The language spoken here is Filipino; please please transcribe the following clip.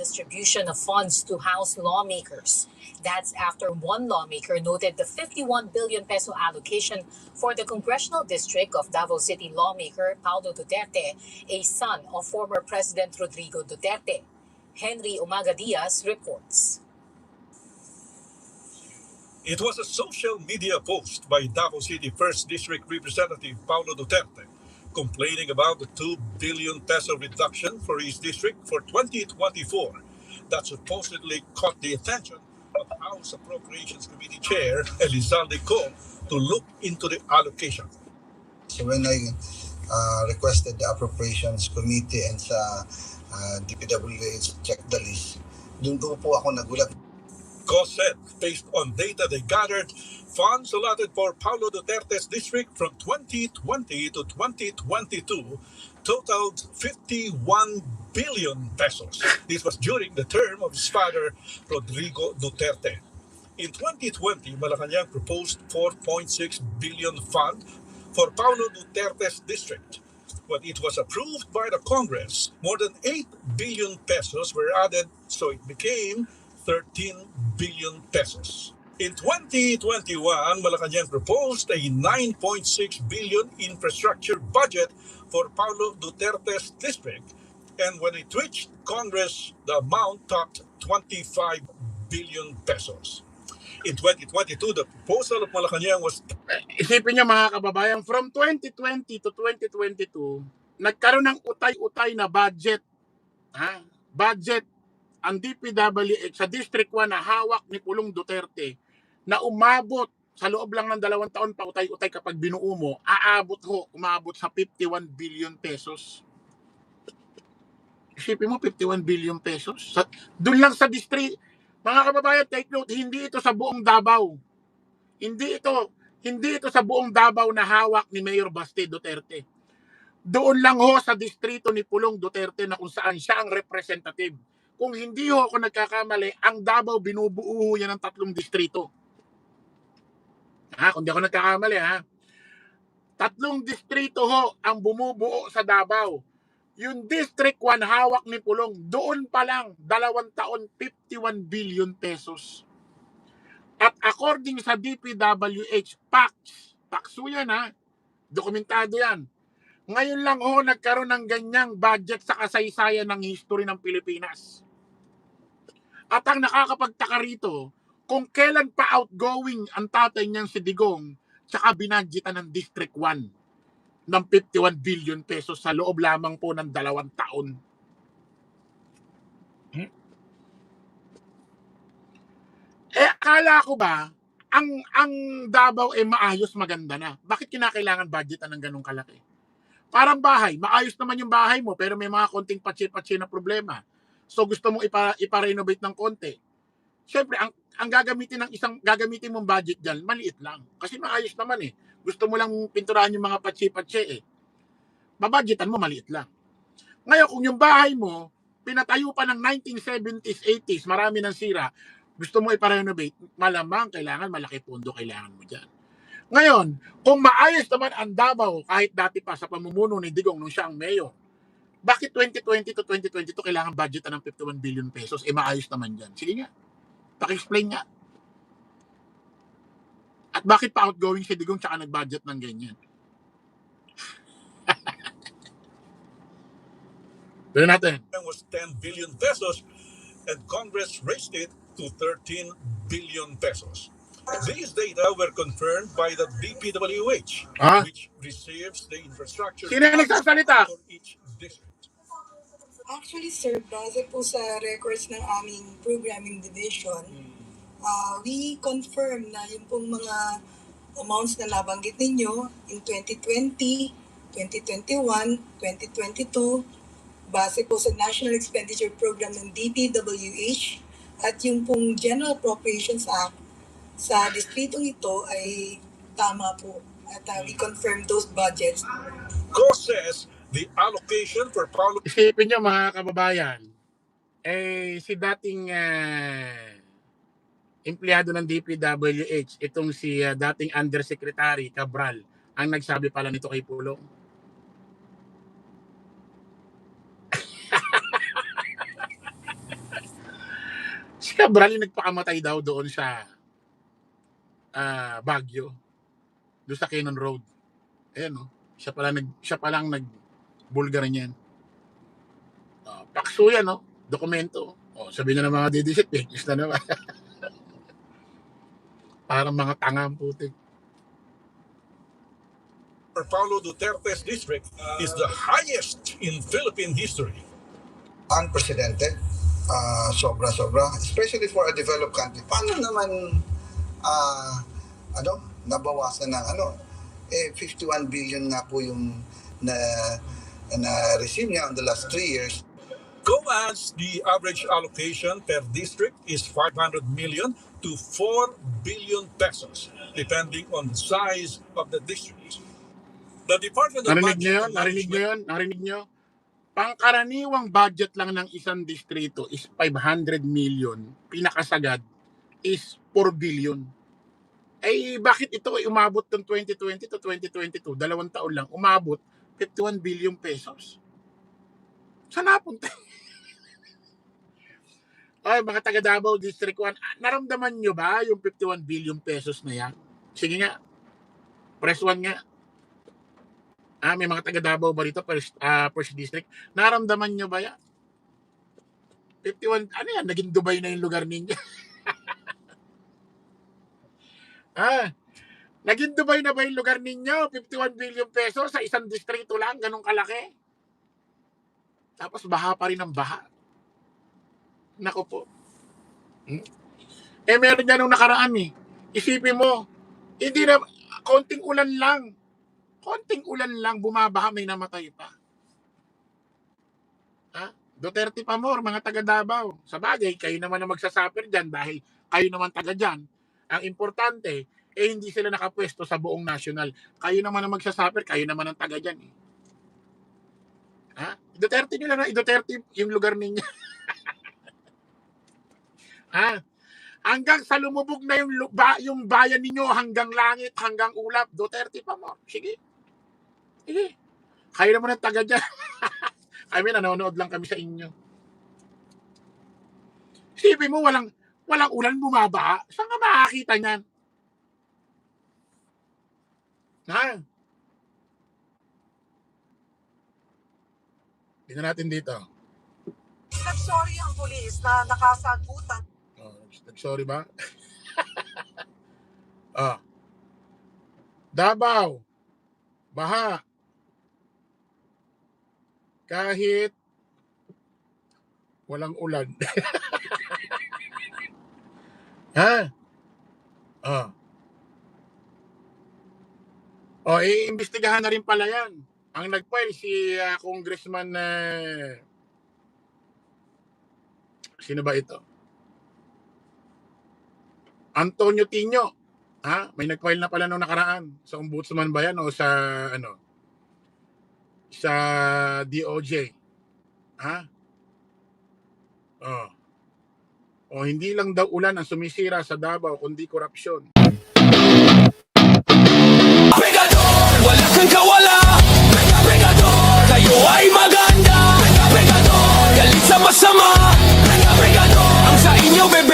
distribution of funds to House lawmakers. That's after one lawmaker noted the 51 billion peso allocation for the congressional district of Davao City lawmaker Paulo Duterte, a son of former President Rodrigo Duterte. Henry Umaga Diaz reports. It was a social media post by Davao City 1st District Representative Paulo Duterte complaining about the 2 billion peso reduction for his district for 2024 that supposedly caught the attention of House Appropriations Committee Chair Elizalde Co to look into the allocation. So when I requested the Appropriations Committee and sa DPWH check the list, doon po ako nagulat. Co said, based on data they gathered, funds allotted for Paulo Duterte's district from 2020 to 2022 totaled 51 billion pesos. This was during the term of his father, Rodrigo Duterte. In 2020, Malacanang proposed 4.6 billion fund for Paulo Duterte's district. When it was approved by the Congress, more than 8 billion pesos were added, so it became 13 billion pesos. In 2021, Malacanang proposed a 9.6 billion infrastructure budget for Paulo Duterte's district, and when it reached Congress, the amount topped 25 billion pesos. In 2022, the proposal of Malacanang was... Isipin niyo mga kababayan, from 2020 to 2022, nagkaroon ng utay-utay na budget. Budget ang DPWH sa District 1 na hawak ni Pulong Duterte na umabot sa loob lang ng 2 taon pa utay-utay kapag binuo mo, umabot sa 51 billion pesos. Isipin mo, 51 billion pesos. Doon lang sa district, mga kababayan, take note, hindi ito sa buong Davao. Hindi ito sa buong Davao na hawak ni Mayor Baste Duterte. Doon lang ho sa distrito ni Pulong Duterte na kung saan siya ang representative. Kung hindi ho ako nagkakamali, ang Davao binubuo yan ng 3 distrito. Kung di ako nagkakamali 3 distrito ho ang bumubuo sa Davao. Yung District 1 hawak ni Pulong, doon pa lang 2 taon 51 billion pesos. At according sa DPWH Pakso yan dokumentado yan. Ngayon lang ho nagkaroon ng ganyang budget sa kasaysayan ng history ng Pilipinas. At ang nakakapagtaka rito, kung kailan pa outgoing ang tatay niyang si Digong, tsaka binadgetan ng District 1 ng 51 billion pesos sa loob lamang po ng 2 taon. Akala ko ba, ang Davao maayos, maganda na. Bakit kinakailangan budgetan ng ganong kalaki? Parang bahay, maayos naman yung bahay mo, pero may mga konting patsi-patsi na problema. So gusto mong ipa-renovate ng konti. Siyempre, ang gagamitin mong budget diyan, maliit lang. Kasi maayos naman Gusto mo lang pinturahan yung mga patsi-patsi Babudgetan mo, maliit lang. Ngayon, kung yung bahay mo, pinatayo pa ng 1970s, 80s, marami ng sira, gusto mo ipa-renovate, malamang kailangan malaki pondo kailangan mo diyan. Ngayon, kung maayos naman ang Davao, kahit dati pa sa pamumuno ni Digong nung siya ang mayor, bakit 2020 to 2022 kailangan budgetan ng 51 billion pesos? Maayos naman dyan. Sige nga. Paki-explain nga. At bakit pa outgoing si Digong tsaka nag-budget ng ganyan? Tuloy natin. was 10 billion pesos and Congress raised it to 13 billion pesos. These data were confirmed by the DPWH, which receives the infrastructure Sino yung nagsasalita? for each district. Actually, sir, base po sa records ng aming programming division, we confirm na yung pong mga amounts na nabanggit ninyo in 2020, 2021, 2022, base po sa National Expenditure Program ng DPWH at yung pong General Appropriations Act sa distritong ito ay tama po at we confirm those budgets. Co says the allocation for Paulo... Isipin nyo mga kababayan, si dating empleyado ng DPWH, itong si dating Undersecretary Cabral, ang nagsabi pala nito kay Pulong. Cabral yung nagpakamatay daw doon sa Baguio, doon sa Cannon Road. Ayan, no? Siya palang nag-bulgar niyan. Pakso yan, no? Dokumento. Sabihin na ng mga didisit, fake news na naman. Parang mga tanga ang putik. Paulo Duterte's district is the highest in Philippine history. Unprecedented. Sobra-sobra. Especially for a developed country. Paano naman nabawasan ng 51 billion nga po yung na-receive niya on the last 3 years. COAS, the average allocation per district is 500 million to 4 billion pesos, depending on the size of the district. The Department of Narinig nyo? Pangkaraniwang budget lang ng isang distrito is 500 million. Pinakasagad is 4 billion. Eh, bakit ito ay umabot ng 2020 to 2022? 2 taon lang, umabot 51 billion pesos. Saan napunta? Ay, mga taga Davao District 1, naramdaman nyo ba yung 51 billion pesos na yan? Sige nga, press 1 nga. May mga taga Davao ba rito, first district? Naramdaman nyo ba yan? 51, ano yan? Naging Dubai na yung lugar ninyo. Naging Dubai na ba yung lugar ninyo? 51 billion pesos sa isang distrito lang, ganun kalaki. Tapos baha pa rin ang baha. Nako po. Meron dyan nung nakaraan eh. Isipin mo, hindi na, konting ulan lang, bumabaha, may namatay pa. Duterte pa more, mga taga Davao. Sa bagay, kayo naman na magsasuffer dyan dahil kayo naman taga dyan. Ang importante, hindi sila nakapwesto sa buong national. Kayo naman na magsasuffer, kayo naman ang taga dyan eh. Duterte nyo lang na, Duterte yung lugar ninyo. Hanggang sa lumubog na yung bayan ninyo, hanggang langit, hanggang ulap, Duterte pa mo. Sige. Kayo naman ang taga dyan. Kami nanonood lang kami sa inyo. Isipin mo, walang ulan, bumaba. Saan ka makakita niyan? Tingnan natin dito. Nag-sorry ang pulis na nakasagutan. Nag-sorry ba? Davao, baha. Kahit walang ulan. Iimbestigahan na rin pala yan. Ang nag-file si Congressman sino ba ito? Antonio Tino. May nag-file na pala nung nakaraan. Sa ombudsman ba yan o sa sa DOJ? Hindi lang daw ulan ang sumisira sa Davao kundi korupsyon. Pegador, wala kang kawala. Pegador, kayo ay maganda. Pegador, galit sa masama. Pegador, ang sa inyo bebe.